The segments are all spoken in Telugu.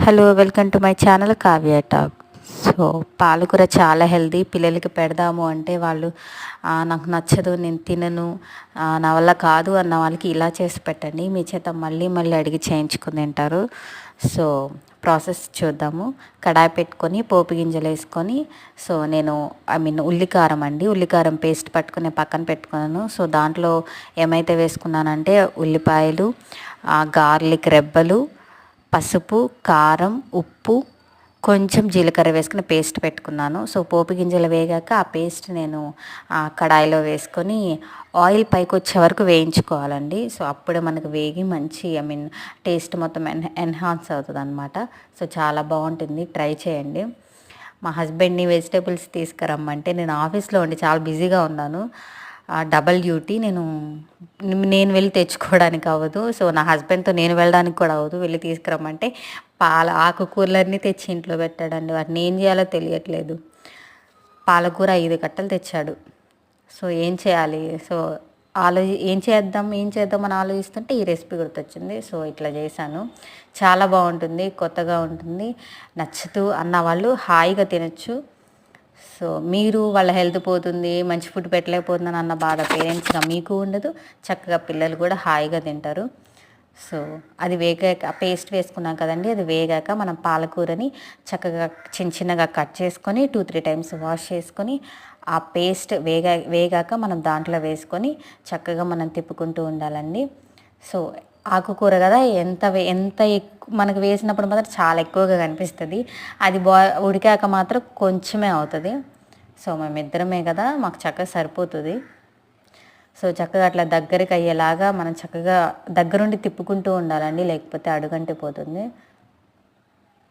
Hello welcome to my channel Kavya talk. So పాలకూర చాలా హెల్దీ. పిల్లలకి పెడదాము అంటే వాళ్ళు నాకు నచ్చదు, నేను తినను, నా వల్ల కాదు అన్న వాళ్ళకి ఇలా చేసి పెట్టండి. మీ చేత మళ్ళీ మళ్ళీ అడిగి చేయించుకుని తింటారు. సో ప్రాసెస్ చూద్దాము. కడాయి పెట్టుకొని పోపు గింజలు వేసుకొని, సో నేను ఉల్లికారం అండి, ఉల్లికారం పేస్ట్ పట్టుకుని పక్కన పెట్టుకున్నాను. సో దాంట్లో ఏమైతే వేసుకున్నానంటే ఉల్లిపాయలు, గార్లిక్ రెబ్బలు, పసుపు, కారం, ఉప్పు, కొంచెం జీలకర్ర వేసుకుని పేస్ట్ పెట్టుకున్నాను. సో పోపు గింజలు వేగాక ఆ పేస్ట్ నేను కడాయిలో వేసుకొని ఆయిల్ పైకి వచ్చే వరకు వేయించుకోవాలండి. సో అప్పుడే మనకు వేగి మంచి టేస్ట్ మొత్తం ఎన్హాన్స్ అవుతుంది అనమాట. సో చాలా బాగుంటుంది, ట్రై చేయండి. మా హస్బెండ్ని వెజిటేబుల్స్ తీసుకురమ్మంటే నేను ఆఫీస్లో ఉండి చాలా బిజీగా ఉన్నాను. Double duty. నేను వెళ్ళి తెచ్చుకోవడానికి అవ్వదు. సో నా హస్బెండ్తో నేను వెళ్ళడానికి కూడా అవ్వదు. వెళ్ళి తీసుకురమ్మంటే ఆకుకూరలన్నీ తెచ్చి ఇంట్లో పెట్టాడండి. వాటిని ఏం చేయాలో తెలియట్లేదు. పాలకూర 5 కట్టలు తెచ్చాడు. సో ఏం చేయాలి? సో ఏం చేద్దాం అని ఆలోచిస్తుంటే ఈ రెసిపీ గుర్తొచ్చింది. సో ఇట్లా చేశాను. చాలా బాగుంటుంది, కొత్తగా ఉంటుంది. నచ్చుతూ అన్న వాళ్ళు హాయిగా తినచ్చు. సో మీరు వాళ్ళ హెల్త్ పోతుంది, మంచి ఫుడ్ పెట్టలేకపోతుందని అన్న బాధ పేరెంట్స్గా మీకు ఉండదు. చక్కగా పిల్లలు కూడా హాయిగా తింటారు. సో అది వేగాక పేస్ట్ వేసుకున్నాం కదండి, అది వేగాక మనం పాలకూరని చక్కగా చిన్నగా కట్ చేసుకొని 2-3 టైమ్స్ వాష్ చేసుకొని ఆ పేస్ట్ వేగాక మనం దాంట్లో వేసుకొని చక్కగా మనం తిప్పుకుంటూ ఉండాలండి. సో ఆకుకూర కదా, ఎంత ఎక్కువ మనకు వేసినప్పుడు మాత్రం చాలా ఎక్కువగా కనిపిస్తుంది. అది ఉడికాక మాత్రం కొంచెమే అవుతుంది. సో మేమిద్దరమే కదా, మాకు చక్కగా సరిపోతుంది. సో చక్కగా అట్లా దగ్గరికి అయ్యేలాగా మనం చక్కగా దగ్గరుండి తిప్పుకుంటూ ఉండాలండి, లేకపోతే అడుగంటిపోతుంది.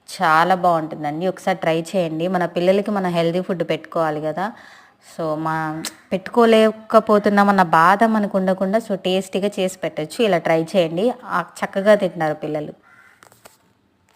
చాలా బాగుంటుందండి, ఒకసారి ట్రై చేయండి. మన పిల్లలకి మన హెల్దీ ఫుడ్ పెట్టుకోవాలి కదా. సో పెట్టుకోలేకపోతున్నామన్న బాధ మనకు ఉండకుండా సో టేస్టీగా చేసి పెట్టచ్చు. ఇలా ట్రై చేయండి, చక్కగా తింటున్నారు పిల్లలు.